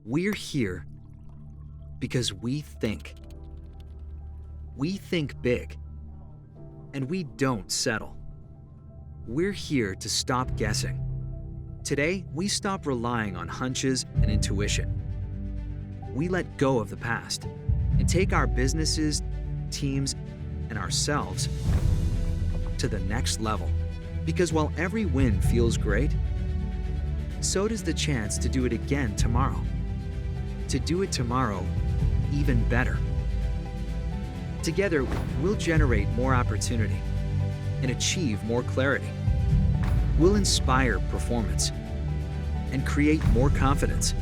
We're here because we think. We think big, and we don't settle. We're here to stop guessing. Today, we stop relying on hunches and intuition. We let go of the past and take our businesses, teams, and ourselves to the next level. Because while every win feels great, so does the chance to do it again tomorrow. To do it tomorrow even better. Together, we'll generate more opportunity and achieve more clarity. We'll inspire performance and create more confidence.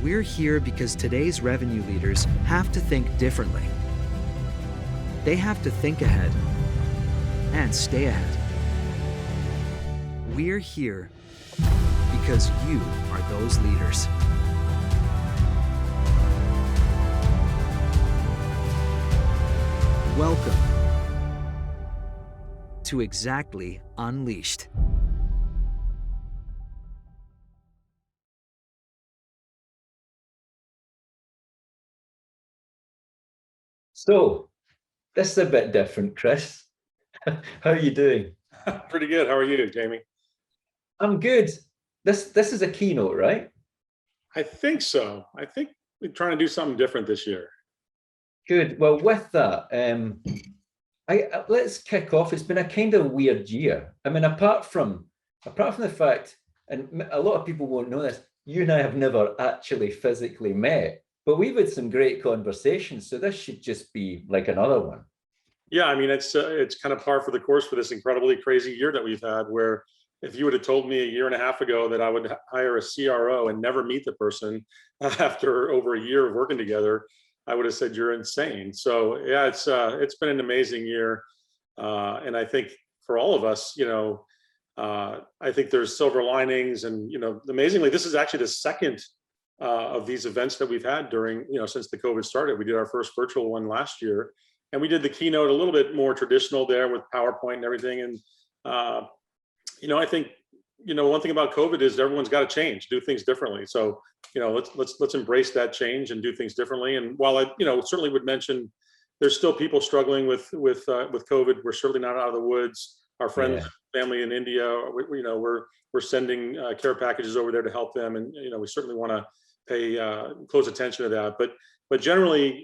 We're here because today's revenue leaders have to think differently. They have to think ahead and stay ahead. We're here because you are those leaders. Welcome to Xactly Unleashed. So, this is a bit different, Chris. How are you doing? Pretty good. How are you, Jamie? I'm good. This is a keynote, right? I think so. I think we're trying to do something different this year. Good. Well, with that, let's kick off. It's been a kind of weird year. I mean, apart from the fact, and a lot of people won't know this, you and I have never actually physically met, but we've had some great conversations. So this should just be like another one. Yeah, I mean, it's kind of par for the course for this incredibly crazy year that we've had, where if you would have told me a year and a half ago that I would hire a CRO and never meet the person after over a year of working together, I would have said you're insane. So yeah, it's been an amazing year, and I think for all of us, I think there's silver linings, and amazingly, this is actually the second of these events that we've had during since the COVID started. We did our first virtual one last year, and we did the keynote a little bit more traditional there with PowerPoint and everything. And I think one thing about COVID is everyone's got to change, do things differently. So let's embrace that change and do things differently. And while I certainly would mention there's still people struggling with COVID, we're certainly not out of the woods. Our friends, family in India, we're sending care packages over there to help them, and we certainly want to pay close attention to that. But generally,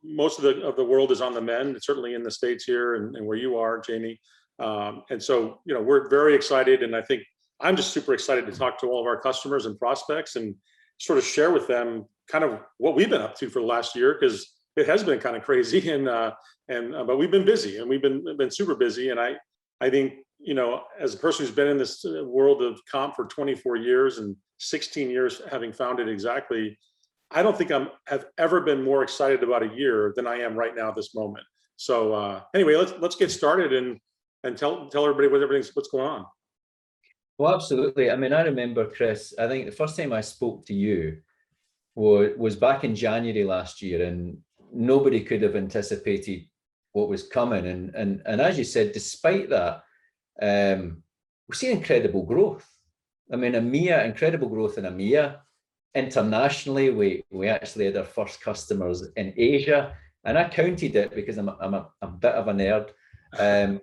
most of the world is on the mend, certainly in the States here and where you are, Jamie. And so, we're very excited, and I think I'm just super excited to talk to all of our customers and prospects and sort of share with them kind of what we've been up to for the last year, because it has been kind of crazy, but we've been busy, and we've been super busy. And I think, as a person who's been in this world of comp for 24 years and 16 years having founded Xactly, I don't think have ever been more excited about a year than I am right now at this moment. So anyway, let's get started and tell everybody what's going on. Well, absolutely. I mean, I remember, Chris, I think the first time I spoke to you was back in January last year, and nobody could have anticipated what was coming. And as you said, despite that, we're seeing incredible growth. I mean, incredible growth in EMEA. Internationally, we actually had our first customers in Asia, and I counted it because I'm a bit of a nerd.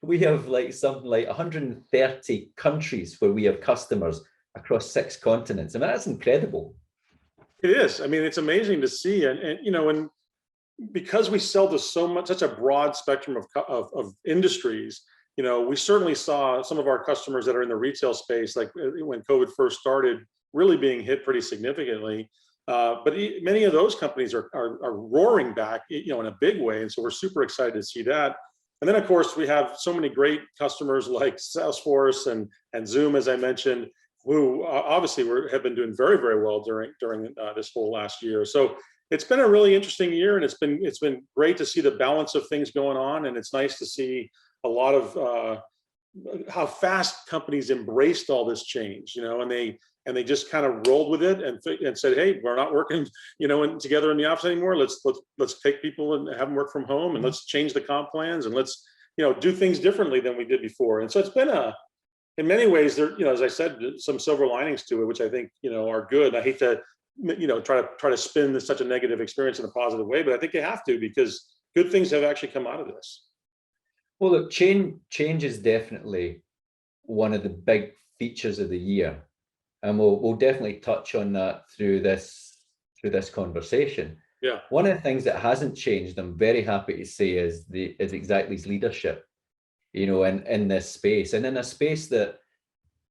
We have like something like 130 countries where we have customers across 6 continents. I mean, that's incredible. It is. I mean, it's amazing to see, and because we sell to such a broad spectrum of industries, we certainly saw some of our customers that are in the retail space, like when COVID first started, really being hit pretty significantly. But many of those companies are roaring back, in a big way, and so we're super excited to see that. And then, of course, we have so many great customers like Salesforce and Zoom, as I mentioned, who obviously have been doing very, very well during this whole last year. So it's been a really interesting year, and it's been great to see the balance of things going on, and it's nice to see a lot of how fast companies embraced all this change, and they just kind of rolled with it and said, hey, we're not working, together in the office anymore. Let's take people and have them work from home, and let's change the comp plans, and let's, do things differently than we did before. And so it's been in many ways, there, you know, as I said, some silver linings to it, which I think, you know, are good. I hate to, you know, try to spin this such a negative experience in a positive way, but I think you have to, because good things have actually come out of this. Well, look, change is definitely one of the big features of the year, and we'll definitely touch on that through this conversation. Yeah. One of the things that hasn't changed, I'm very happy to say, is Xactly's leadership, you know, in this space, and in a space that,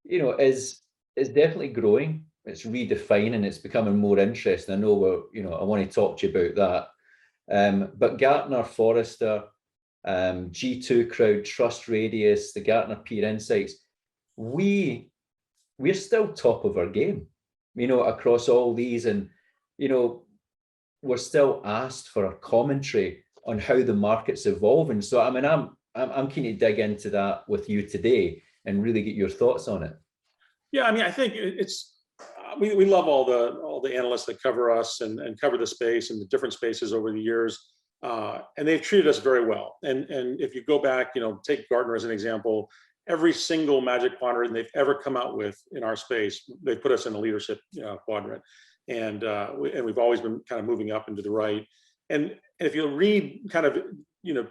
you know, is definitely growing. It's redefining. It's becoming more interesting. I know I want to talk to you about that. But Gartner, Forrester, G2 Crowd, Trust Radius, the Gartner Peer Insights, we're still top of our game, you know, across all these, and you know, we're still asked for a commentary on how the market's evolving. So I mean, I'm keen to dig into that with you today and really get your thoughts on it. Yeah, I mean, I think it's we love all the analysts that cover us and cover the space and the different spaces over the years, and they've treated us very well. And if you go back, you know, take Gartner as an example, every single Magic Quadrant they've ever come out with in our space, they put us in the leadership quadrant, and we've always been kind of moving up into the right. And if you read kind of, you know,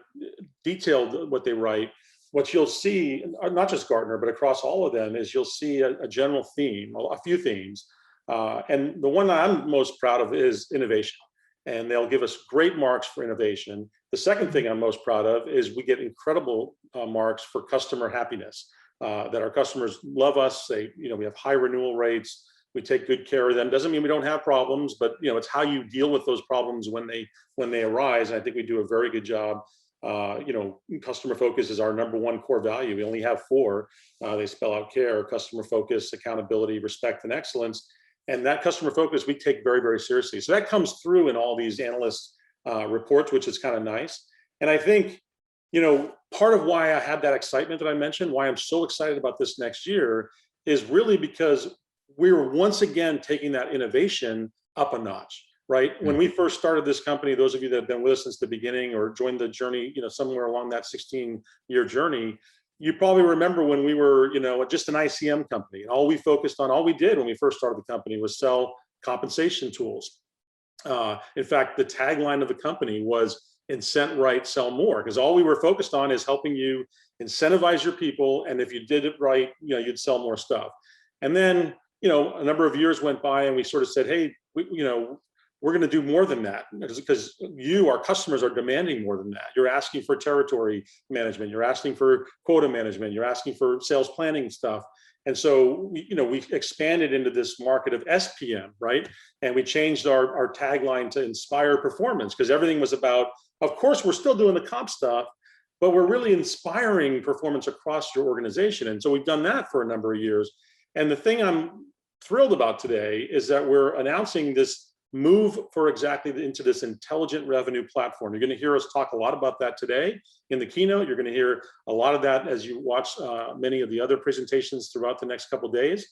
detailed what they write, what you'll see, not just Gartner, but across all of them, is you'll see a general theme, a few themes. And the one that I'm most proud of is innovation. And they'll give us great marks for innovation. The second thing I'm most proud of is we get incredible marks for customer happiness, that our customers love us. They, you know, we have high renewal rates. We take good care of them. Doesn't mean we don't have problems, but you know, it's how you deal with those problems when they arise. And I think we do a very good job. You know, customer focus is our #1 core value. We only have 4. They spell out care, customer focus, accountability, respect, and excellence. And that customer focus we take very, very seriously. So that comes through in all these analyst reports, which is kind of nice. And I think, you know, part of why I had that excitement that I mentioned, why I'm so excited about this next year, is really because we're once again taking that innovation up a notch. Right? When we first started this company, those of you that have been with us since the beginning or joined the journey, you know, somewhere along that 16-year journey, you probably remember when we were, you know, just an ICM company. And all we did when we first started the company was sell compensation tools. In fact, the tagline of the company was incent right, sell more, because all we were focused on is helping you incentivize your people. And if you did it right, you know, you'd sell more stuff. And then, you know, a number of years went by and we sort of said, hey, we're going to do more than that, because our customers are demanding more than that. You're asking for territory management, you're asking for quota management, you're asking for sales planning stuff. And so, we expanded into this market of SPM, right? And we changed our tagline to inspire performance, because everything was about, of course, we're still doing the comp stuff, but we're really inspiring performance across your organization. And so we've done that for a number of years. And the thing I'm thrilled about today is that we're announcing this move for Xactly into this intelligent revenue platform. You're going to hear us talk a lot about that today in the keynote. You're going to hear a lot of that as you watch many of the other presentations throughout the next couple of days,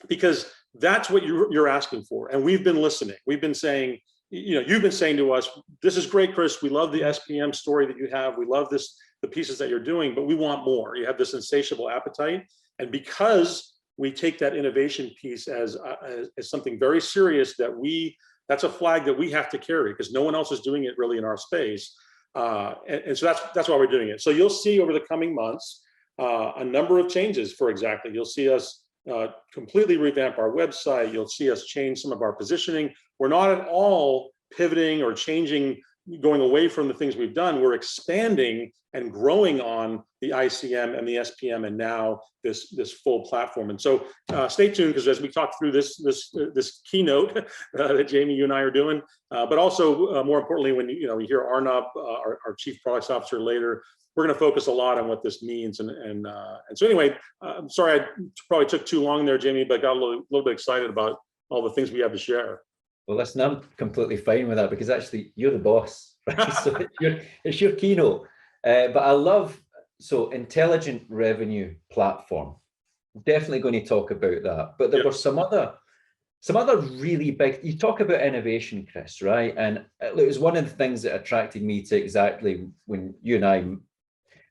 because that's what you're asking for. And we've been listening. We've been saying, you've been saying to us, this is great, Chris. We love the SPM story that you have. We love the pieces that you're doing, but we want more. You have this insatiable appetite. And because we take that innovation piece as something very serious, that's a flag that we have to carry, because no one else is doing it really in our space. And so that's why we're doing it. So you'll see over the coming months a number of changes for Xactly. You'll see us completely revamp our website. You'll see us change some of our positioning. We're not at all pivoting or changing, going away from the things we've done. We're expanding and growing on the ICM and the SPM, and now this full platform. And so stay tuned, because as we talk through this keynote that Jamie, you and I are doing, but also more importantly, when we hear Arnab, our Chief Products Officer, later, we're going to focus a lot on what this means. And so anyway, I'm sorry I probably took too long there, Jamie, but I got a little bit excited about all the things we have to share. Well, listen, I'm completely fine with that, because actually you're the boss, right? So it's your keynote. But I love, so intelligent revenue platform, definitely going to talk about that. But there were some other really big, you talk about innovation, Chris, right? And it was one of the things that attracted me to Xactly when you and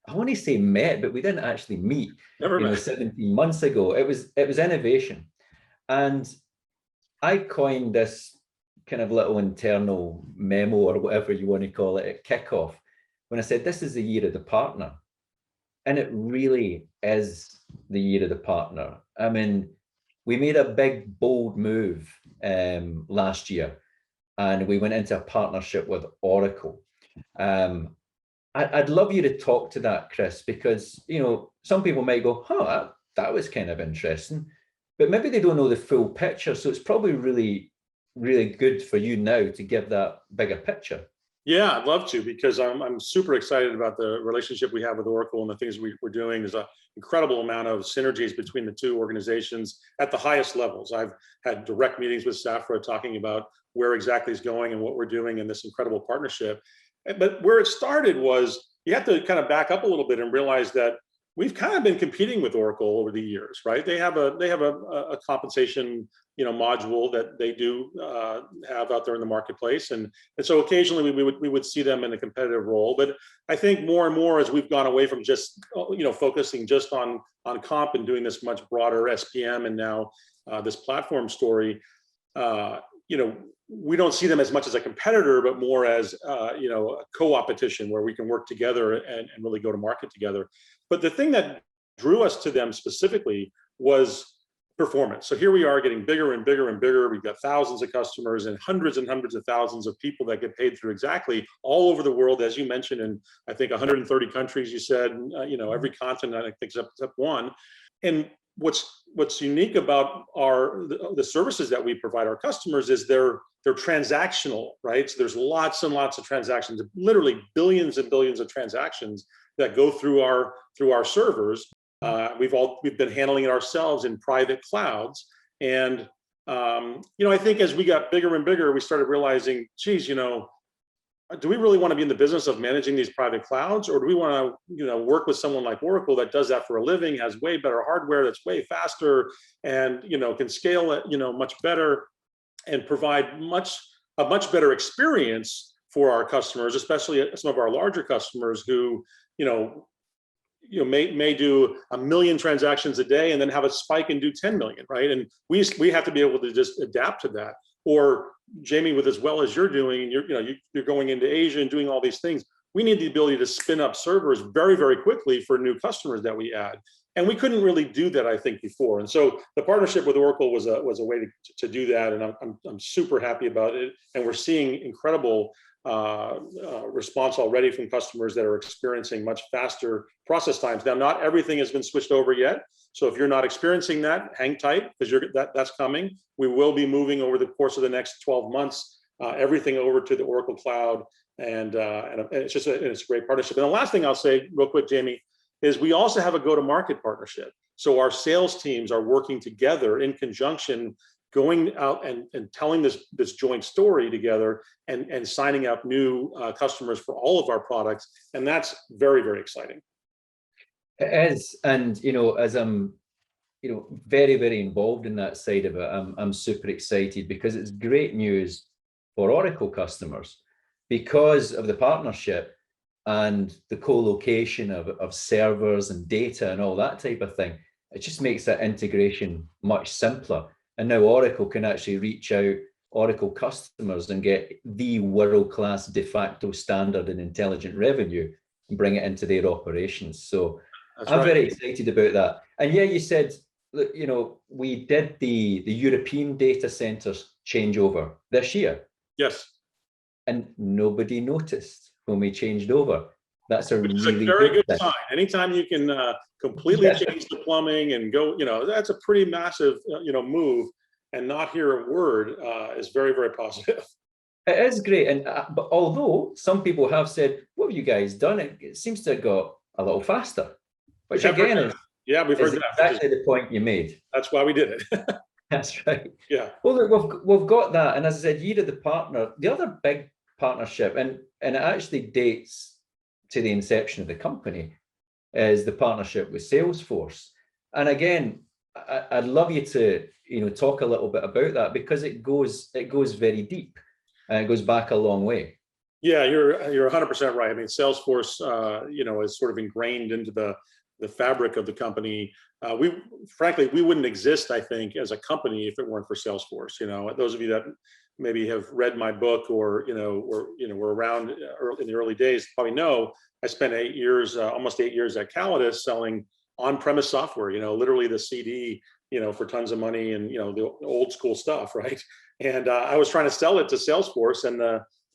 I want to say met, but we didn't actually meet. Never met. 17 months ago. It was innovation, and I coined this kind of little internal memo or whatever you want to call it at kickoff when I said this is the year of the partner, and it really is the year of the partner. I mean, we made a big bold move last year, and we went into a partnership with Oracle. I'd love you to talk to that, Chris, because some people might go, "Huh, that was kind of interesting," but maybe they don't know the full picture. So it's probably really, really good for you now to give that bigger picture. Yeah, I'd love to, because I'm super excited about the relationship we have with Oracle and the things we're doing. There's an incredible amount of synergies between the two organizations at the highest levels. I've had direct meetings with Safra talking about where Xactly is going and what we're doing in this incredible partnership. But where it started was, you have to kind of back up a little bit and realize that we've kind of been competing with Oracle over the years, right? They have a compensation module that they do have out there in the marketplace, and so occasionally we would see them in a competitive role. But I think more and more, as we've gone away from just focusing just on comp and doing this much broader SPM and now this platform story, we don't see them as much as a competitor, but more as a co-opetition where we can work together and really go to market together. But the thing that drew us to them specifically was performance. So here we are getting bigger and bigger and bigger. We've got thousands of customers and hundreds of thousands of people that get paid through Xactly all over the world, as you mentioned, in I think 130 countries, you said, every continent, I think except one. And what's unique about the services that we provide our customers is they're transactional, right? So there's lots and lots of transactions, literally billions and billions of transactions that go through our servers. We've been handling it ourselves in private clouds, and I think as we got bigger and bigger, we started realizing, geez, do we really want to be in the business of managing these private clouds, or do we want to work with someone like Oracle that does that for a living, has way better hardware, that's way faster, and can scale it much better and provide a much better experience for our customers, especially some of our larger customers who may do 1 million transactions a day and then have a spike and do 10 million, right? And we have to be able to just adapt to that. Or Jamie, with as well as you're doing, you're going into Asia and doing all these things, we need the ability to spin up servers very, very quickly for new customers that we add. And we couldn't really do that, I think, before. And so the partnership with Oracle was a way to do that. And I'm super happy about it. And we're seeing incredible response already from customers that are experiencing much faster process times. Now, not everything has been switched over yet. So if you're not experiencing that, hang tight, because that's coming. We will be moving over the course of the next 12 months, everything over to the Oracle Cloud. And it's a great partnership. And the last thing I'll say real quick, Jamie, is we also have a go-to-market partnership. So our sales teams are working together in conjunction, going out and telling this joint story together and signing up new customers for all of our products. And that's very, very exciting. It is. And, as I'm, very, very involved in that side of it, I'm super excited because it's great news for Oracle customers because of the partnership and the co-location of servers and data and all that type of thing. It just makes that integration much simpler. And now Oracle can actually reach out Oracle customers and get the world-class de facto standard in intelligent revenue and bring it into their operations. So I'm very excited about that. And yeah, you said, we did the European data centers changeover this year. Yes. And nobody noticed when we changed over. That's a really very good thing. sign. Anytime you can completely change the plumbing and go, that's a pretty massive, move, and not hear a word is very, very positive. It is great. And but although some people have said, what have you guys done? It seems to have got a little faster, which again is we've heard that. Exactly the point you made. That's why we did it. That's right. Yeah. Well, look, we've got that. And as I said, year of the partner, the other big partnership, and it actually dates to the inception of the company, is the partnership with Salesforce. And again, I'd love you to talk a little bit about that because it goes very deep and it goes back a long way. Yeah, you're 100% right. I mean, Salesforce, is sort of ingrained into the fabric of the company. We wouldn't exist, I think, as a company if it weren't for Salesforce. Those of you that maybe have read my book or were around in the early days probably know I spent 8 years, almost 8 years at Callidus selling on-premise software. Literally the CD, for tons of money and the old school stuff, right? And I was trying to sell it to Salesforce, and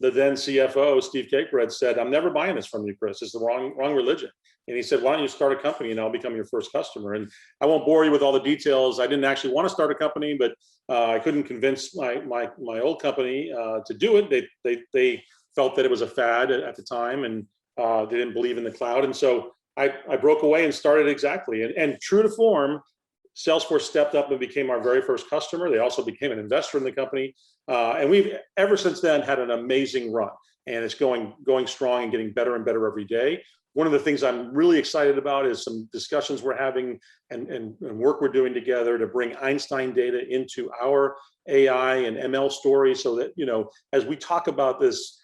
the then CFO, Steve Cabrera, said, "I'm never buying this from you, Chris. It's the wrong religion." And he said, "Why don't you start a company and I'll become your first customer?" And I won't bore you with all the details. I didn't actually want to start a company, but I couldn't convince my old company to do it. They felt that it was a fad at the time, and they didn't believe in the cloud. And so I broke away and started Xactly. And true to form, Salesforce stepped up and became our very first customer. They also became an investor in the company. And we've ever since then had an amazing run, and it's going strong and getting better and better every day. One of the things I'm really excited about is some discussions we're having and work we're doing together to bring Einstein data into our AI and ML story, so that, as we talk about this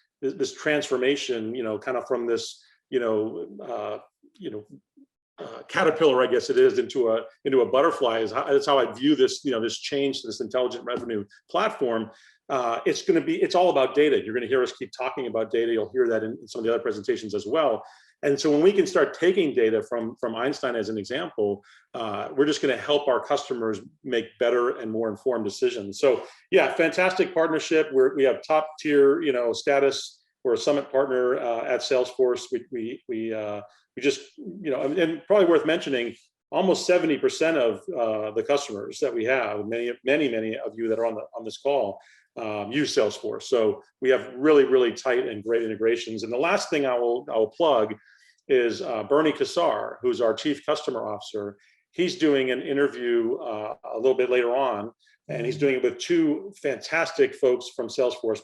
transformation, kind of from this, caterpillar, I guess it is, into a butterfly. That's how I view this, this change to this intelligent revenue platform. It's all about data. You're going to hear us keep talking about data. You'll hear that in some of the other presentations as well. And so when we can start taking data from Einstein as an example, we're just going to help our customers make better and more informed decisions. So yeah, fantastic partnership. We have top tier, status. We're a summit partner at Salesforce. We just, and probably worth mentioning, almost 70% of the customers that we have, many of you that are on this call, use Salesforce. So we have really, really tight and great integrations. And the last thing I will plug is Bernie Kassar, who's our Chief Customer Officer. He's doing an interview a little bit later on, and he's doing it with two fantastic folks from Salesforce,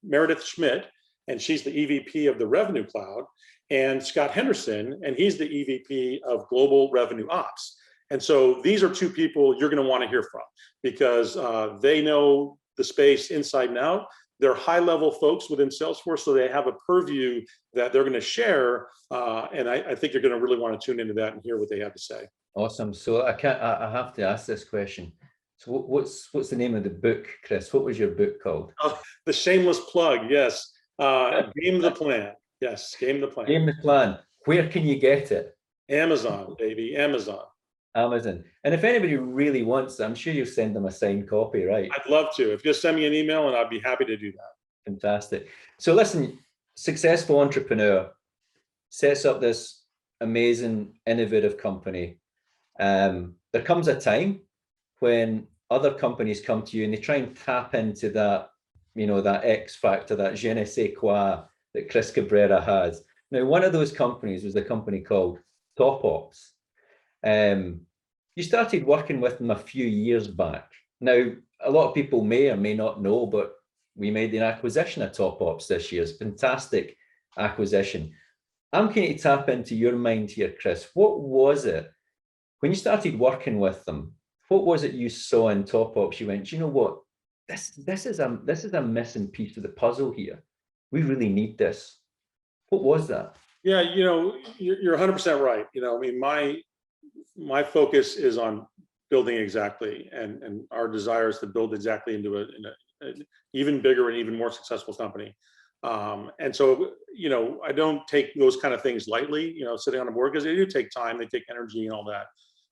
Meredith Schmidt, and she's the EVP of the Revenue Cloud, and Scott Henderson, and he's the EVP of Global Revenue Ops. And so these are two people you're going to want to hear from, because they know the space inside and out. They're high-level folks within Salesforce, so they have a purview that they're going to share, and I think you're going to really want to tune into that and hear what they have to say. Awesome. So I have to ask this question. So what's the name of the book, Chris? What was your book called? Oh, the shameless plug. Yes. Game the Plan. Yes, Game the Plan. Game the Plan. Where can you get it? Amazon, baby, Amazon. Amazon. And if anybody really wants it, I'm sure you'll send them a signed copy, right? I'd love to. If you just send me an email, and I'd be happy to do that. Fantastic. So listen, successful entrepreneur sets up this amazing, innovative company. There comes a time when other companies come to you and they try and tap into that, that X factor, that je ne sais quoi that Chris Cabrera has. Now, one of those companies was a company called TopOps. You started working with them a few years back. Now, a lot of people may or may not know, but we made an acquisition of TopOps this year. It's a fantastic acquisition. I'm keen to tap into your mind here, Chris. What was it when you started working with them? What was it you saw in TopOps? You went, you know what? This is a missing piece of the puzzle here. We really need this. What was that? Yeah, you're 100% right. I mean, my focus is on building Xactly, and our desire is to build Xactly into an even bigger and even more successful company. And so, I don't take those kind of things lightly, sitting on a board, because they do take time, they take energy and all that.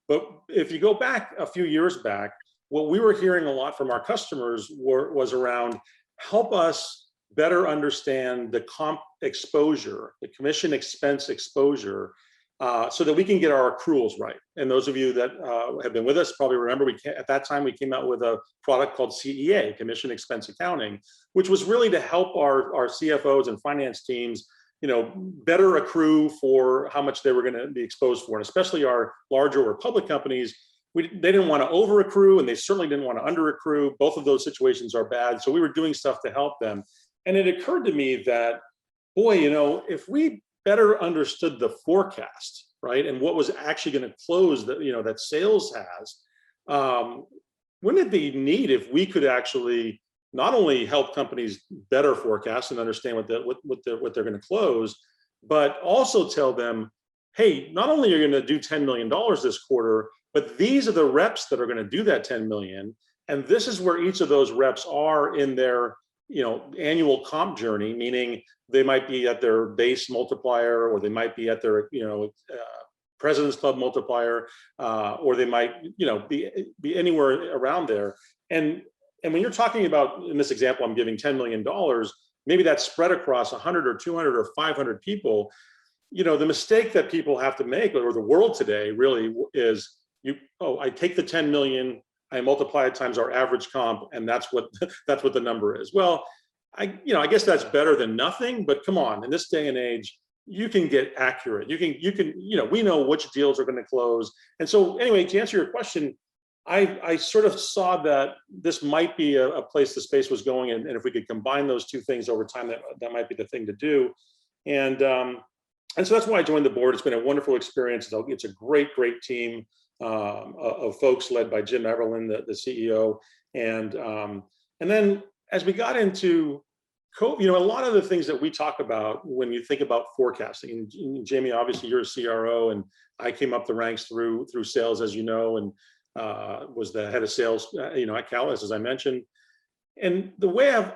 But if you go back a few years back, what we were hearing a lot from our customers was around, help us better understand the comp exposure, the commission expense exposure, so that we can get our accruals right. And those of you that have been with us probably remember, at that time we came out with a product called CEA, Commission Expense Accounting, which was really to help our CFOs and finance teams, better accrue for how much they were going to be exposed for. And especially our larger or public companies, they didn't want to over accrue, and they certainly didn't want to under accrue. Both of those situations are bad. So we were doing stuff to help them. And it occurred to me that, boy, if we better understood the forecast, right, and what was actually going to close that, that sales has, wouldn't it be neat if we could actually not only help companies better forecast and understand what they're going to close, but also tell them, hey, not only are you going to do $10 million this quarter, but these are the reps that are going to do that 10 million. And this is where each of those reps are in their, annual comp journey, meaning they might be at their base multiplier, or they might be at their, President's Club multiplier, or they might, be anywhere around there. And when you're talking about, in this example, I'm giving $10 million, maybe that's spread across 100 or 200 or 500 people. The mistake that people have to make, or the world today really, is I take the 10 million, I multiply it times our average comp, and that's what the number is. Well, I guess that's better than nothing, but come on, in this day and age, you can get accurate. You can, we know which deals are going to close. And so anyway, to answer your question, I sort of saw that this might be a place the space was going, and if we could combine those two things over time, that might be the thing to do. And so that's why I joined the board. It's been a wonderful experience. It's a great team of folks led by Jim Everland, the CEO. And then as we got into COVID, a lot of the things that we talk about when you think about forecasting, and Jamie, obviously you're a CRO, and I came up the ranks through sales, as you know, and was the head of sales, at Callis, as I mentioned. And the way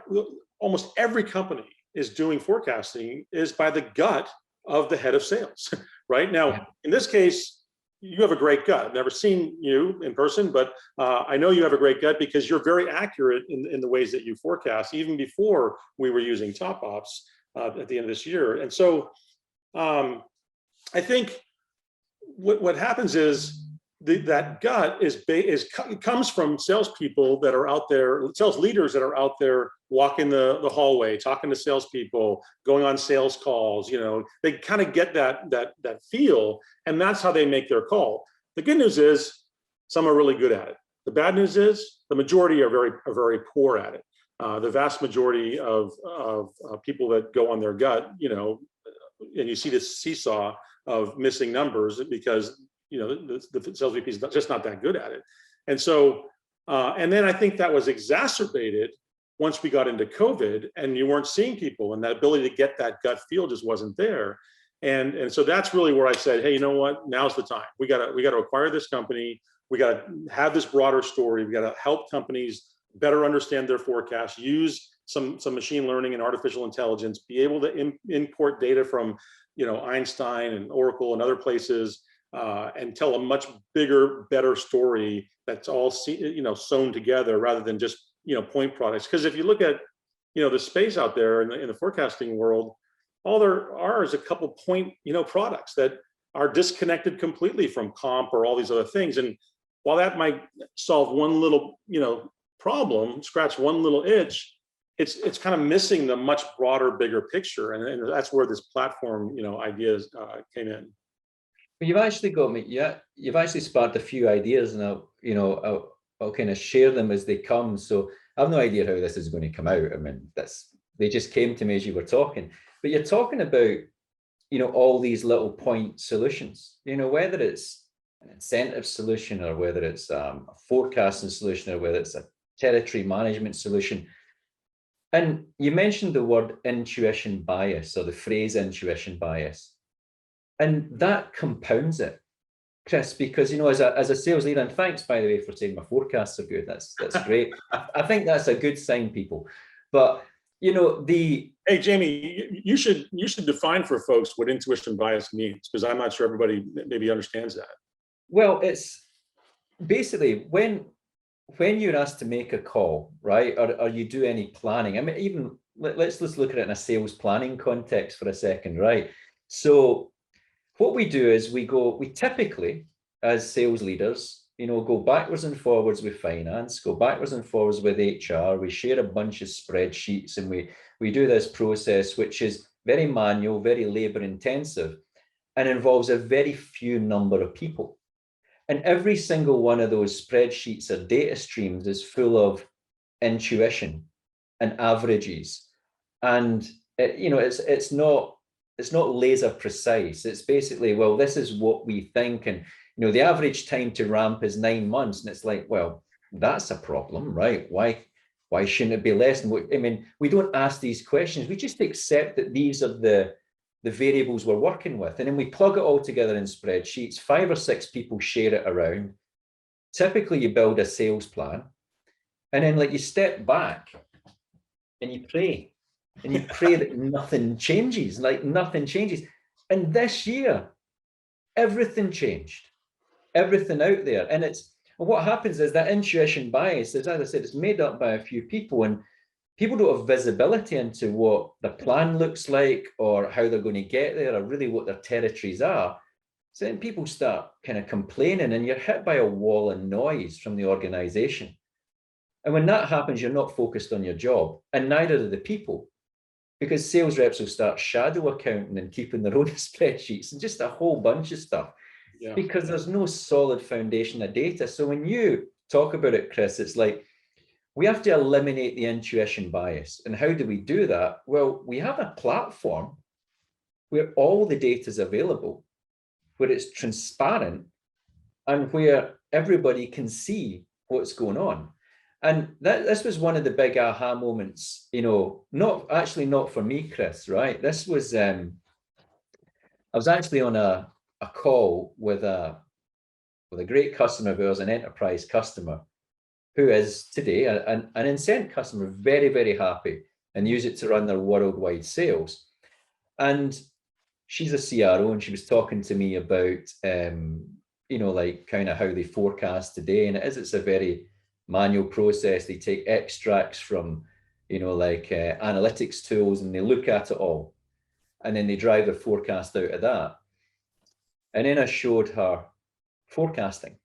almost every company is doing forecasting is by the gut of the head of sales, right? Now, in this case, you have a great gut. I've never seen you in person, but I know you have a great gut because you're very accurate in the ways that you forecast, even before we were using Top Ops at the end of this year. And so I think what happens is that gut comes from salespeople that are out there, sales leaders that are out there walking the hallway, talking to salespeople, going on sales calls. They kind of get that feel, and that's how they make their call. The good news is some are really good at it. The bad news is the majority are very poor at it. The vast majority of people that go on their gut, and you see this seesaw of missing numbers because the sales VP is just not that good at it. And so, and then I think that was exacerbated once we got into COVID, and you weren't seeing people, and that ability to get that gut feel just wasn't there. And so that's really where I said, hey, you know what? Now's the time. We got to acquire this company. We got to have this broader story. We got to help companies better understand their forecast, use some machine learning and artificial intelligence, be able to import data from Einstein and Oracle and other places, and tell a much bigger, better story that's all sewn together rather than just point products. Because if you look at the space out there in the forecasting world, all there are is a couple point products that are disconnected completely from comp or all these other things. And while that might solve one little problem, scratch one little itch, it's kind of missing the much broader, bigger picture. And that's where this platform ideas came in. You've actually got me. Yeah, you've actually sparked a few ideas, and I'll kind of share them as they come. So I have no idea how this is going to come out. I mean, they just came to me as you were talking. But you're talking about all these little point solutions. Whether it's an incentive solution, or whether it's a forecasting solution, or whether it's a territory management solution. And you mentioned the word intuition bias, or the phrase intuition bias. And that compounds it, Chris, because, as a sales leader, and thanks, by the way, for saying my forecasts are good. That's great. I think that's a good sign, people. But, Hey, Jamie, you should define for folks what intuition bias means, because I'm not sure everybody maybe understands that. Well, it's basically when you're asked to make a call, right, or you do any planning. I mean, even let's look at it in a sales planning context for a second, right? So what we do is we typically, as sales leaders, go backwards and forwards with finance, go backwards and forwards with HR. We share a bunch of spreadsheets, and we do this process, which is very manual, very labor intensive, and involves a very few number of people. And every single one of those spreadsheets or data streams is full of intuition and averages. And it's not laser precise. It's basically, well, this is what we think. And, the average time to ramp is 9 months. And it's like, well, that's a problem, right? Why Why shouldn't it be less? And I mean, we don't ask these questions. We just accept that these are the variables we're working with. And then we plug it all together in spreadsheets. 5 or 6 people share it around. Typically, you build a sales plan. And then like you step back and you pray. And you pray that nothing changes, like nothing changes. And this year, everything changed. Everything out there. And what happens is that intuition bias is, as I said, it's made up by a few people, and people don't have visibility into what the plan looks like or how they're going to get there or really what their territories are. So then people start kind of complaining, and you're hit by a wall of noise from the organization. And when that happens, you're not focused on your job, and neither are the people, because sales reps will start shadow accounting and keeping their own spreadsheets and just a whole bunch of stuff. Yeah. Because there's no solid foundation of data. So when you talk about it, Chris, it's like we have to eliminate the intuition bias. And how do we do that? Well, we have a platform where all the data is available, where it's transparent, and where everybody can see what's going on. And this was one of the big aha moments, you know, not for me, Chris, right? This was, I was actually on a call with a great customer of ours, an enterprise customer, who is today an Incent customer, very, very happy, and use it to run their worldwide sales. And she's a CRO, and she was talking to me about, you know, like kind of how they forecast today. And it's a very manual process. They take extracts from, you know, like analytics tools, and they look at it all, and then they drive a forecast out of that. And then I showed her forecasting,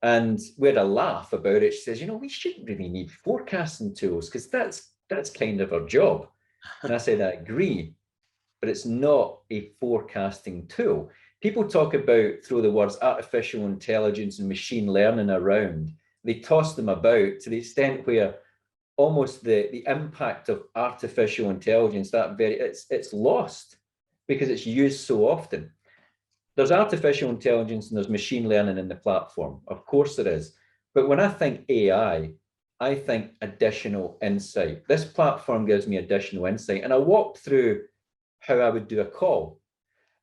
and we had a laugh about it. She says, you know, we shouldn't really need forecasting tools, because that's kind of our job. And I said, I agree, but it's not a forecasting tool. People talk about, throw the words artificial intelligence and machine learning around. They toss them about to the extent where almost the impact of artificial intelligence, it's lost because it's used so often. There's artificial intelligence and there's machine learning in the platform. Of course there is. But when I think AI, I think additional insight. This platform gives me additional insight. And I walked through how I would do a call.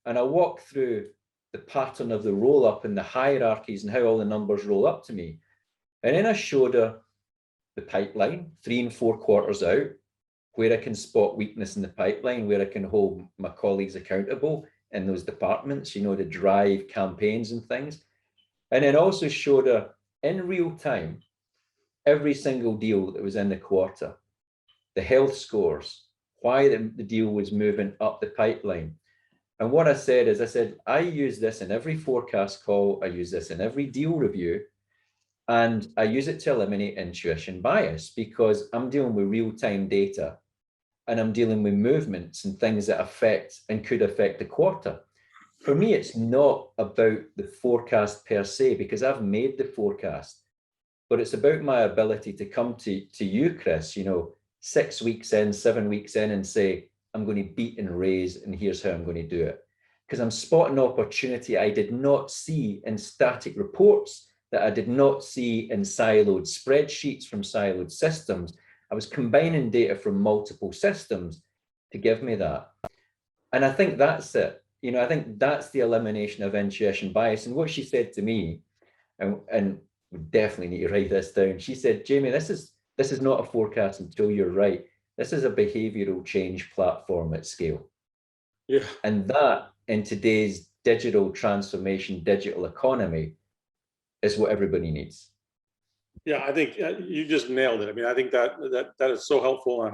And I walked through the pattern of the roll up and the hierarchies and how all the numbers roll up to me. And then I showed her the pipeline, 3 and 4 quarters out, where I can spot weakness in the pipeline, where I can hold my colleagues accountable in those departments, you know, to drive campaigns and things. And then also showed her in real time, every single deal that was in the quarter, the health scores, why the deal was moving up the pipeline. And what I said is, I use this in every forecast call, I use this in every deal review, and I use it to eliminate intuition bias, because I'm dealing with real-time data, and I'm dealing with movements and things that affect and could affect the quarter. For me, it's not about the forecast per se, because I've made the forecast, but it's about my ability to come to you, Chris, you know, 6 weeks in, 7 weeks in, and say, I'm going to beat and raise, and here's how I'm going to do it. Because I'm spotting opportunity I did not see in static reports, that I did not see in siloed spreadsheets from siloed systems. I was combining data from multiple systems to give me that. And I think that's it. You know, I think that's the elimination of intuition bias. And what she said to me, and we definitely need to write this down. She said, Jamie, this is not a forecast until you're right. This is a behavioral change platform at scale. Yeah. And that in today's digital transformation, digital economy, is what everybody needs. Yeah, I think you just nailed it. I mean, I think that is so helpful. And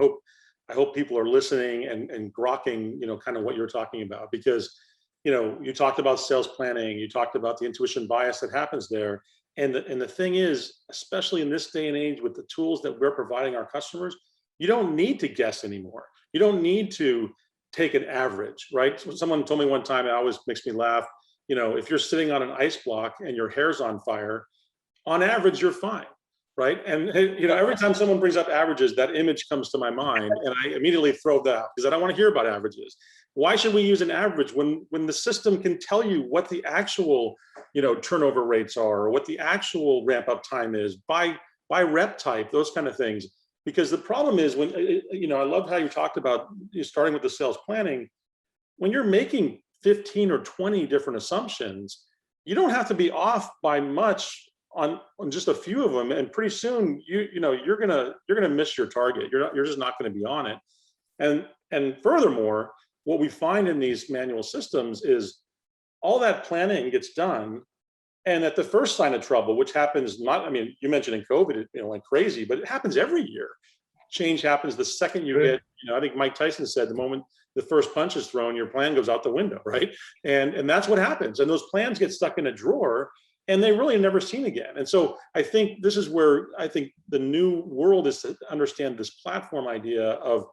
I hope people are listening and grokking, you know, kind of what you're talking about, because, you know, you talked about sales planning, you talked about the intuition bias that happens there. And the thing is, especially in this day and age with the tools that we're providing our customers, you don't need to guess anymore. You don't need to take an average, right? Someone told me one time, it always makes me laugh, you know, if you're sitting on an ice block and your hair's on fire, on average, you're fine, right? And, you know, every time someone brings up averages, that image comes to my mind, and I immediately throw that out because I don't want to hear about averages. Why should we use an average when the system can tell you what the actual, you know, turnover rates are, or what the actual ramp up time is by by rep type, those kind of things. Because the problem is when, I love how you talked about starting with the sales planning. When you're making 15 or 20 different assumptions, you don't have to be off by much on just a few of them, and pretty soon you're gonna miss your target. You're just not going to be on it. And furthermore, what we find in these manual systems is all that planning gets done, and at the first sign of trouble, which happens you mentioned in COVID, it went crazy, but it happens every year. Change happens the second you get, I think Mike Tyson said, the moment the first punch is thrown, your plan goes out the window, right? And that's what happens. And those plans get stuck in a drawer, and they really never seen again. And so I think this is where I think the new world is to understand this platform idea of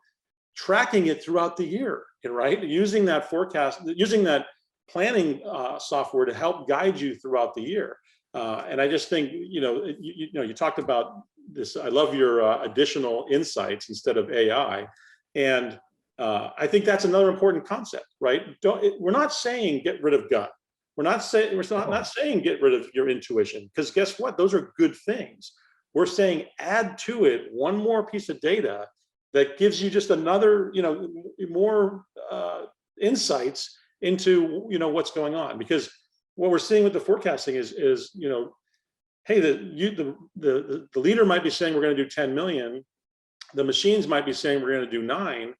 tracking it throughout the year, right? Using that forecast, using that planning software to help guide you throughout the year. And I just think, you talked about this. I love your additional insights instead of AI. And I think that's another important concept, right? We're not saying get rid of gut. We're not saying get rid of your intuition, because guess what? Those are good things. We're saying add to it one more piece of data that gives you just another, more insights into, what's going on. Because what we're seeing with the forecasting is hey, the leader might be saying we're going to do 10 million. The machines might be saying we're going to do 9.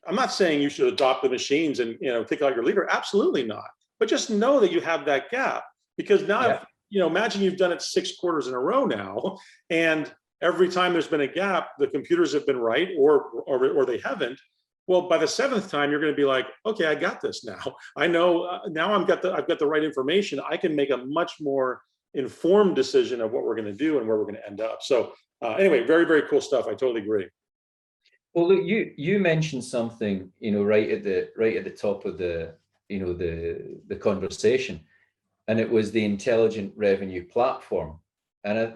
I'm not saying you should adopt the machines and kick out your leader. Absolutely not. But just know that you have that gap, because now, imagine you've done it 6 quarters in a row now, and every time there's been a gap, the computers have been right, or they haven't. Well, by the 7th time, you're going to be like, okay, I got this now. I know now I've got the right information. I can make a much more informed decision of what we're going to do and where we're going to end up. So anyway, very, very cool stuff. I totally agree. Well, look, you mentioned something, right at the top of the conversation, and it was the intelligent revenue platform. And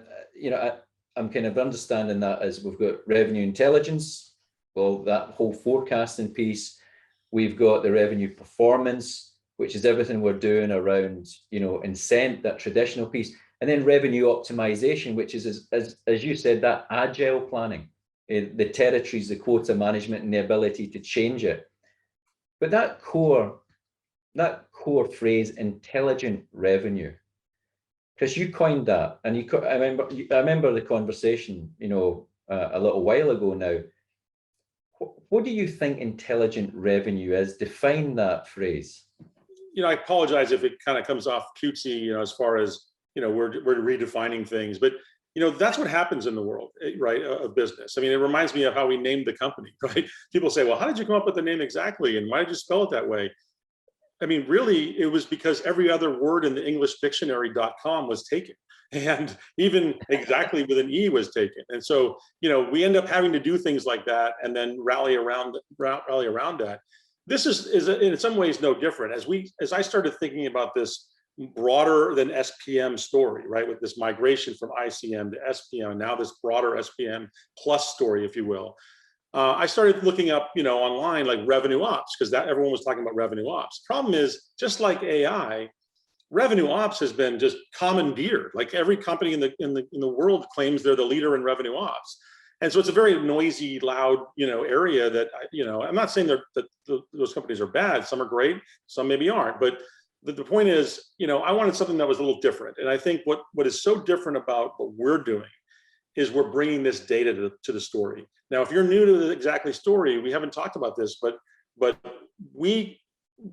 I'm kind of understanding that as we've got revenue intelligence, well, that whole forecasting piece. We've got the revenue performance, which is everything we're doing around, incent, that traditional piece, and then revenue optimization, which is, as you said, that agile planning, the territories, the quota management, and the ability to change it. But that core phrase, intelligent revenue, Chris, you coined that, and I remember the conversation, a little while ago now. What do you think intelligent revenue is? Define that phrase. I apologize if it kind of comes off cutesy, as far as, we're redefining things, but that's what happens in the world, right, of business. I mean, it reminds me of how we named the company, right? People say, well, how did you come up with the name Xactly, and why did you spell it that way? I mean, really, it was because every other word in the English dictionary.com was taken, and even Xactly with an E was taken. And so, we end up having to do things like that and then rally around that. This is in some ways no different. As I started thinking about this broader than SPM story, right, with this migration from ICM to SPM, and now this broader SPM plus story, if you will. I started looking up, online, like revenue ops, because everyone was talking about revenue ops. Problem is, just like AI, revenue ops has been just commandeered. Like every company in the world claims they're the leader in revenue ops, and so it's a very noisy, loud, area that I'm not saying that those companies are bad. Some are great, some maybe aren't. But the point is, I wanted something that was a little different, and I think what is so different about what we're doing is we're bringing this data to the story. Now, if you're new to the Xactly story, we haven't talked about this, but we,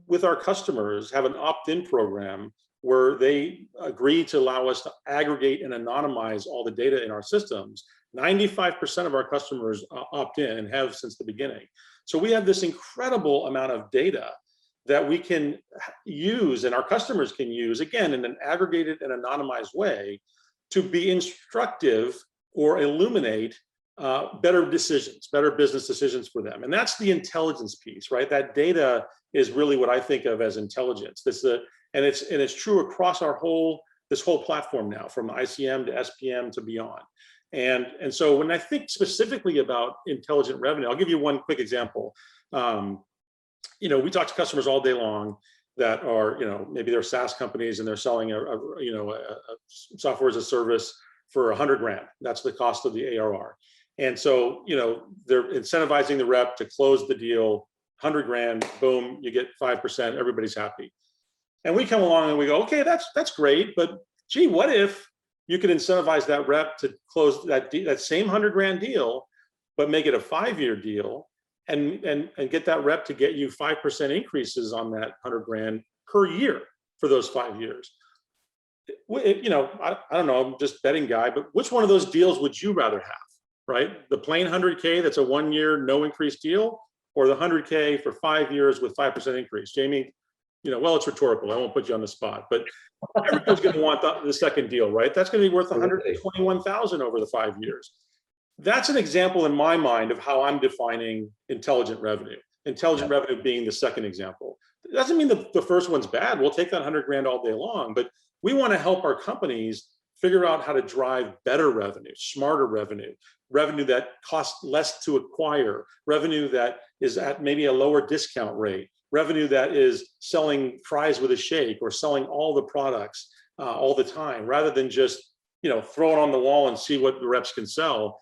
with our customers, have an opt-in program where they agree to allow us to aggregate and anonymize all the data in our systems. 95% of our customers opt in and have since the beginning. So we have this incredible amount of data that we can use, and our customers can use, again, in an aggregated and anonymized way, to be instructive or illuminate better business decisions for them. And that's the intelligence piece, right? That data is really what I think of as intelligence. And it's true across this whole platform now, from ICM to SPM to beyond. And so when I think specifically about intelligent revenue, I'll give you one quick example. We talk to customers all day long that are, maybe they're SaaS companies and they're selling a software as a service. for 100 grand. That's the cost of the ARR. And so, they're incentivizing the rep to close the deal, 100 grand, boom, you get 5%, everybody's happy. And we come along and we go, okay, that's great, but gee, what if you could incentivize that rep to close that same 100 grand deal, but make it a 5-year deal and get that rep to get you 5% increases on that 100 grand per year for those 5 years. I don't know, I'm just betting guy, but which one of those deals would you rather have? Right? The plain 100K that's a 1-year no increase deal, or the 100K for 5 years with 5% increase? Jamie, well, it's rhetorical. I won't put you on the spot, but everyone's going to want the second deal, right? That's going to be worth 121,000 over the 5 years. That's an example in my mind of how I'm defining intelligent revenue. Intelligent revenue being the second example. It doesn't mean the first one's bad. We'll take that 100 grand all day long, but we want to help our companies figure out how to drive better revenue, smarter revenue that costs less to acquire, revenue that is at maybe a lower discount rate, revenue that is selling fries with a shake or selling all the products all the time, rather than just throw it on the wall and see what the reps can sell.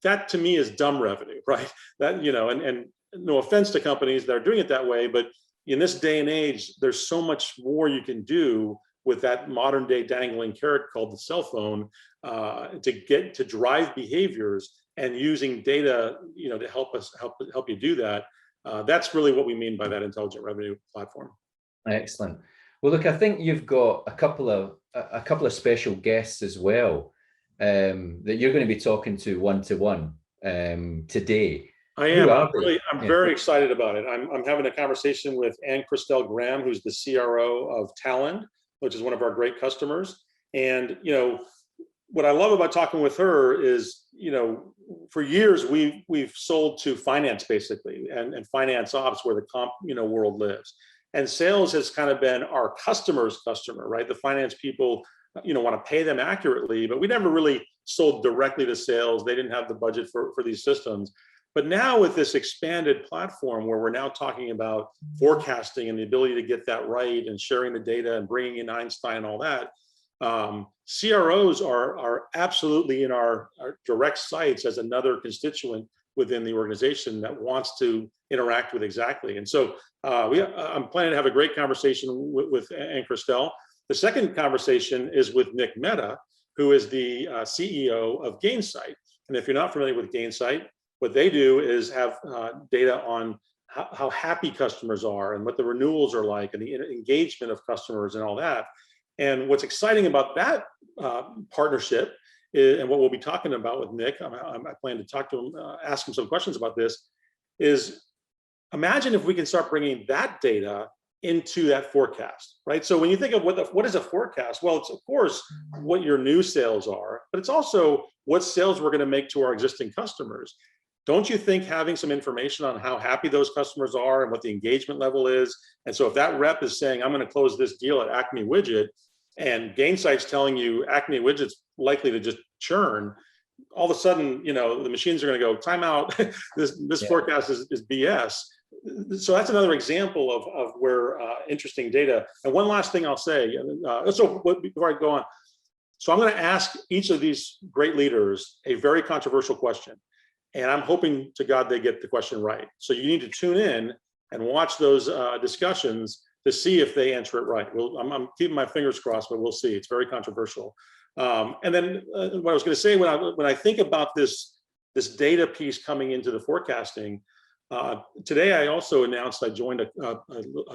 That to me is dumb revenue, right? That and no offense to companies that are doing it that way, but in this day and age, there's so much more you can do with that modern day dangling carrot called the cell phone to drive behaviors, and using data to help you do that. That's really what we mean by that intelligent revenue platform. Excellent. Well, look, I think you've got a couple of special guests as well that you're going to be talking to one-to-one today. I am. I'm very excited about it. I'm having a conversation with Anne-Christelle Graham, who's the CRO of Talend, which is one of our great customers. And what I love about talking with her is, for years we've sold to finance basically, and finance ops, where the comp world lives. And sales has kind of been our customer's customer, right? The finance people, want to pay them accurately, but we never really sold directly to sales. They didn't have the budget for these systems. But now with this expanded platform where we're now talking about forecasting and the ability to get that right and sharing the data and bringing in Einstein and all that, CROs are absolutely in our direct sites as another constituent within the organization that wants to interact with Xactly. And so I'm planning to have a great conversation with Anne-Christelle. The second conversation is with Nick Mehta, who is the CEO of Gainsight. And if you're not familiar with Gainsight, what they do is have data on how happy customers are and what the renewals are like and the engagement of customers and all that. And what's exciting about that partnership is, and what we'll be talking about with Nick, I plan to talk to him, ask him some questions about this, is imagine if we can start bringing that data into that forecast, right? So when you think of what is a forecast? Well, it's of course what your new sales are, but it's also what sales we're going to make to our existing customers. Don't you think having some information on how happy those customers are and what the engagement level is? And so if that rep is saying, I'm going to close this deal at Acme Widget, and Gainsight's telling you Acme Widget's likely to just churn, all of a sudden, the machines are going to go, time out, this forecast is BS. So that's another example of where interesting data. And one last thing I'll say, before I go on, so I'm going to ask each of these great leaders a very controversial question. And I'm hoping to God they get the question right. So you need to tune in and watch those discussions to see if they answer it right. Well, I'm keeping my fingers crossed, but we'll see. It's very controversial. And then what I was going to say, when I think about this data piece coming into the forecasting, today I also announced I joined a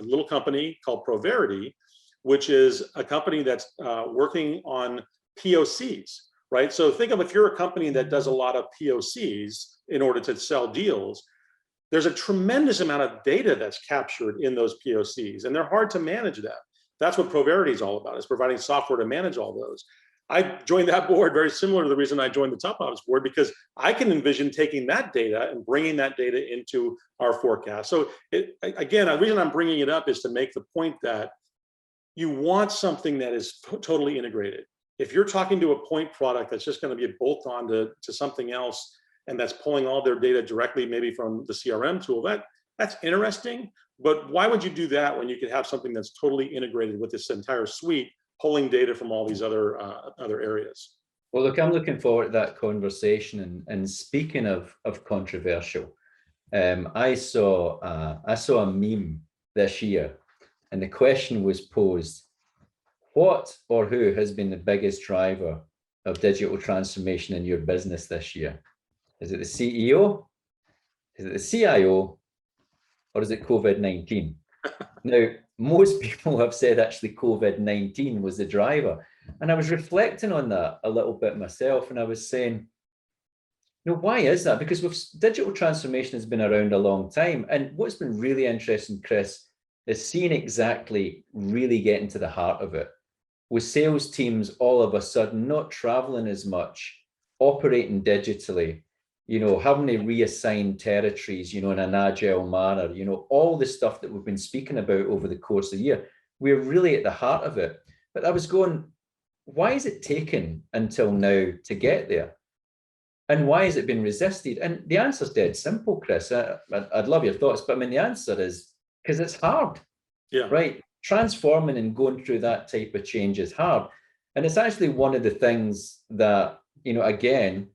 little company called Proverity, which is a company that's working on POCs. Right. So think of if you're a company that does a lot of POCs in order to sell deals, there's a tremendous amount of data that's captured in those POCs, and they're hard to manage that. That's what Proverity is all about, is providing software to manage all those. I joined that board very similar to the reason I joined the Top Ops board, because I can envision taking that data and bringing that data into our forecast. So again, the reason I'm bringing it up is to make the point that you want something that is totally integrated. If you're talking to a point product that's just going to be a bolt on to something else, and that's pulling all their data directly maybe from the CRM tool, that's interesting. But why would you do that when you could have something that's totally integrated with this entire suite, pulling data from all these other areas? Well, look, I'm looking forward to that conversation. And speaking of controversial, I saw a meme this year, and the question was posed: what or who has been the biggest driver of digital transformation in your business this year? Is it the CEO? Is it the CIO? Or is it COVID-19? Now, most people have said actually COVID-19 was the driver. And I was reflecting on that a little bit myself, and I was saying, why is that? Because digital transformation has been around a long time. And what's been really interesting, Chris, is seeing Xactly really get into the heart of it, with sales teams all of a sudden not traveling as much, operating digitally, having to reassign territories, in an agile manner, all the stuff that we've been speaking about over the course of the year. We're really at the heart of it. But I was going, why is it taken until now to get there? And why has it been resisted? And the answer's dead simple, Chris. I'd love your thoughts, but I mean, the answer is because it's hard. Yeah. Right. Transforming and going through that type of change is hard. And it's actually one of the things that, again,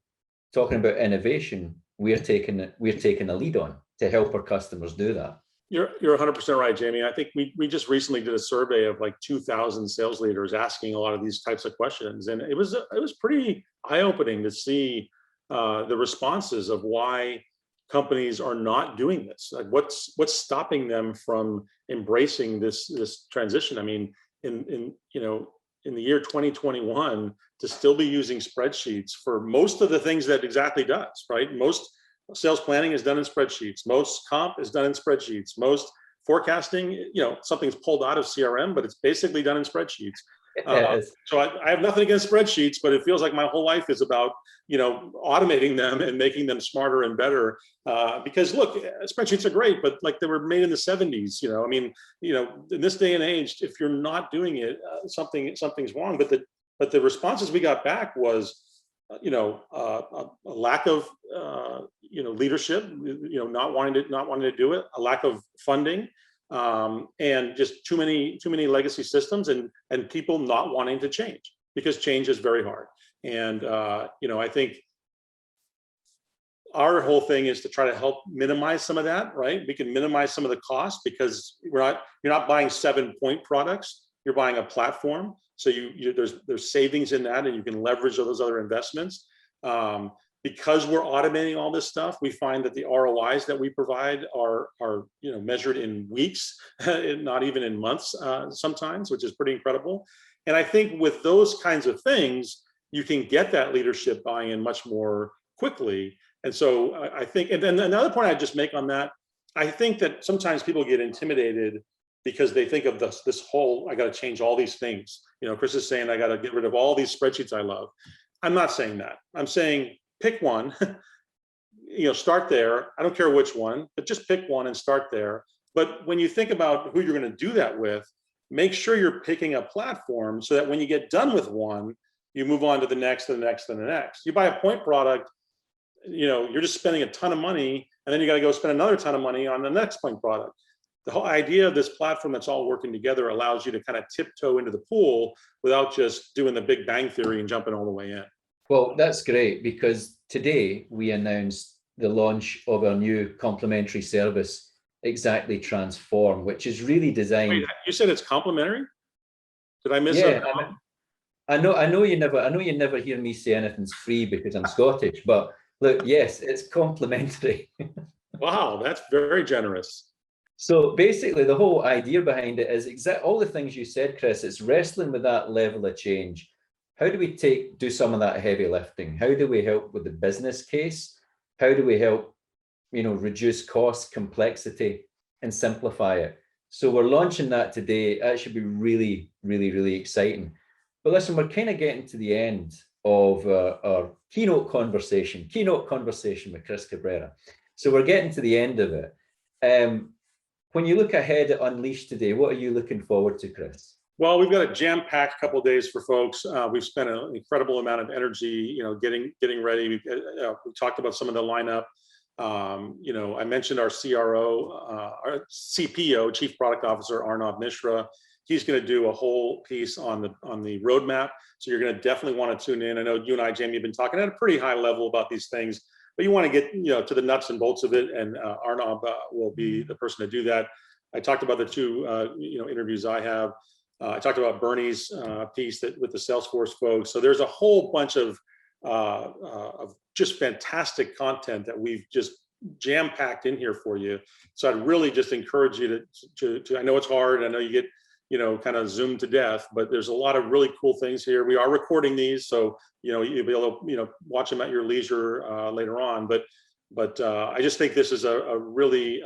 talking about innovation, we're taking a lead on to help our customers do that. You're 100% right, Jamie. I think we just recently did a survey of like 2,000 sales leaders asking a lot of these types of questions, and it was pretty eye-opening to see the responses of why companies are not doing this. Like what's stopping them from embracing this transition? I mean, in the year 2021, to still be using spreadsheets for most of the things that Xactly does, right? Most sales planning is done in spreadsheets. Most comp is done in spreadsheets. Most forecasting, something's pulled out of CRM, but it's basically done in spreadsheets. So I have nothing against spreadsheets, but it feels like my whole life is about, automating them and making them smarter and better. Because look, spreadsheets are great, but like they were made in the 70s, I mean, in this day and age, if you're not doing it, something's wrong. But the responses we got back was, a lack of, leadership, not wanting to do it, a lack of funding, and just too many legacy systems and people not wanting to change, because change is very hard. And, I think our whole thing is to try to help minimize some of that, right? We can minimize some of the costs because you're not buying 7-point products, you're buying a platform. So there's savings in that, and you can leverage those other investments. Because we're automating all this stuff, we find that the ROIs that we provide are measured in weeks, not even in months sometimes, which is pretty incredible. And I think with those kinds of things, you can get that leadership buy-in much more quickly. And so I think, and then another point I'd just make on that, I think that sometimes people get intimidated because they think of this whole, I got to change all these things. Chris is saying I got to get rid of all these spreadsheets I love. I'm not saying that. I'm saying pick one, start there. I don't care which one, but just pick one and start there. But when you think about who you're going to do that with, make sure you're picking a platform so that when you get done with one, you move on to the next and the next and the next. You buy a point product, you're just spending a ton of money, and then you got to go spend another ton of money on the next point product. The whole idea of this platform that's all working together allows you to kind of tiptoe into the pool without just doing the Big Bang Theory and jumping all the way in. Well, that's great, because today we announced the launch of our new complimentary service, Xactly Transform, which is really designed. Wait, you said it's complimentary? Did I miss it? I know you never hear me say anything's free because I'm Scottish, but look, yes, it's complimentary. Wow, that's very generous. So basically, the whole idea behind it is all the things you said, Chris. It's wrestling with that level of change. How do we do some of that heavy lifting? How do we help with the business case? How do we help, reduce cost, complexity, and simplify it? So we're launching that today. That should be really, really, really exciting. But listen, we're kind of getting to the end of our keynote conversation with Chris Cabrera. So we're getting to the end of it. When you look ahead at Unleash today, what are you looking forward to, Chris? Well, we've got a jam-packed couple of days for folks. We've spent an incredible amount of energy, getting ready. We talked about some of the lineup. I mentioned our CRO, our CPO, Chief Product Officer, Arnav Mishra. He's going to do a whole piece on the roadmap. So you're going to definitely want to tune in. I know you and I, Jamie, have been talking at a pretty high level about these things, but you want to get to the nuts and bolts of it. And Arnab will be the person to do that. I talked about the two interviews I have. I talked about Bernie's piece with the Salesforce folks. So there's a whole bunch of just fantastic content that we've just jam-packed in here for you. So I'd really just encourage you to I know it's hard. I know you get, kind of zoomed to death, but there's a lot of really cool things here. We are recording these, so, you'll be able to, watch them at your leisure later on. But I just think this is a really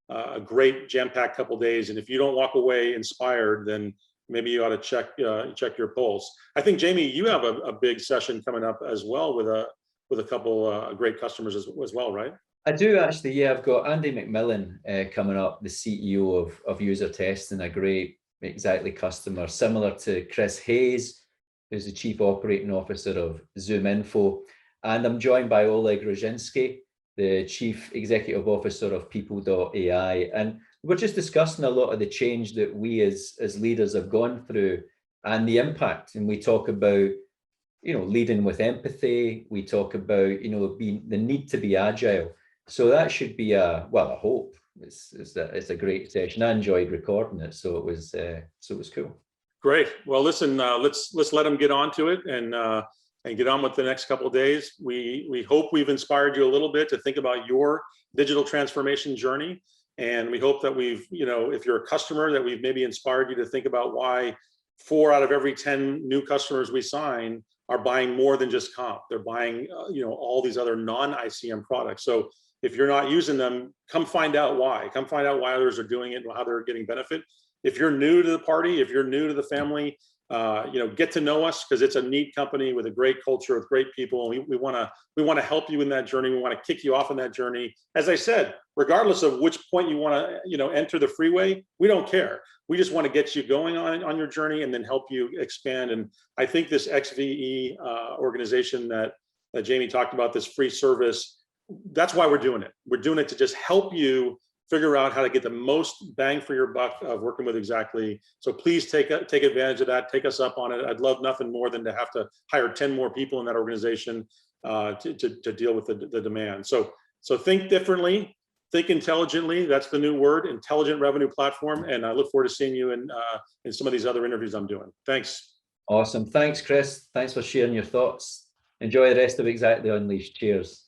a great jam-packed couple days. And if you don't walk away inspired, then maybe you ought to check your pulse. I think, Jamie, you have a big session coming up as well with a couple great customers as well, right? I do actually, yeah. I've got Andy McMillan coming up, the CEO of User Testing, a great Xactly customer, similar to Chris Hayes, who's the Chief Operating Officer of ZoomInfo. And I'm joined by Oleg Rozinski, the Chief Executive Officer of People.ai. And we're just discussing a lot of the change that we as leaders have gone through and the impact. And we talk about, leading with empathy. We talk about, the need to be agile. So that should be I hope it's a great session. I enjoyed recording it, so it was cool. Great. Well, listen, let's let them get on to it and get on with the next couple of days. We hope we've inspired you a little bit to think about your digital transformation journey. And we hope that we've, if you're a customer, that we've maybe inspired you to think about why 4 out of every 10 new customers we sign are buying more than just comp. They're buying, all these other non-ICM products. So if you're not using them, come find out why. Come find out why others are doing it and how they're getting benefit. If you're new to the party, if you're new to the family, get to know us, because it's a neat company with a great culture, with great people. And we want to help you in that journey. We want to kick you off in that journey. As I said, regardless of which point you want to, enter the freeway, we don't care. We just want to get you going on your journey and then help you expand. And I think this XVE organization that Jamie talked about, this free service, that's why we're doing it. We're doing it to just help you figure out how to get the most bang for your buck of working with Xactly. So please take advantage of that. Take us up on it. I'd love nothing more than to have to hire 10 more people in that organization to deal with the demand. So think differently, think intelligently. That's the new word, intelligent revenue platform. And I look forward to seeing you in some of these other interviews I'm doing. Thanks. Awesome. Thanks, Chris. Thanks for sharing your thoughts. Enjoy the rest of Xactly Unleashed. Cheers.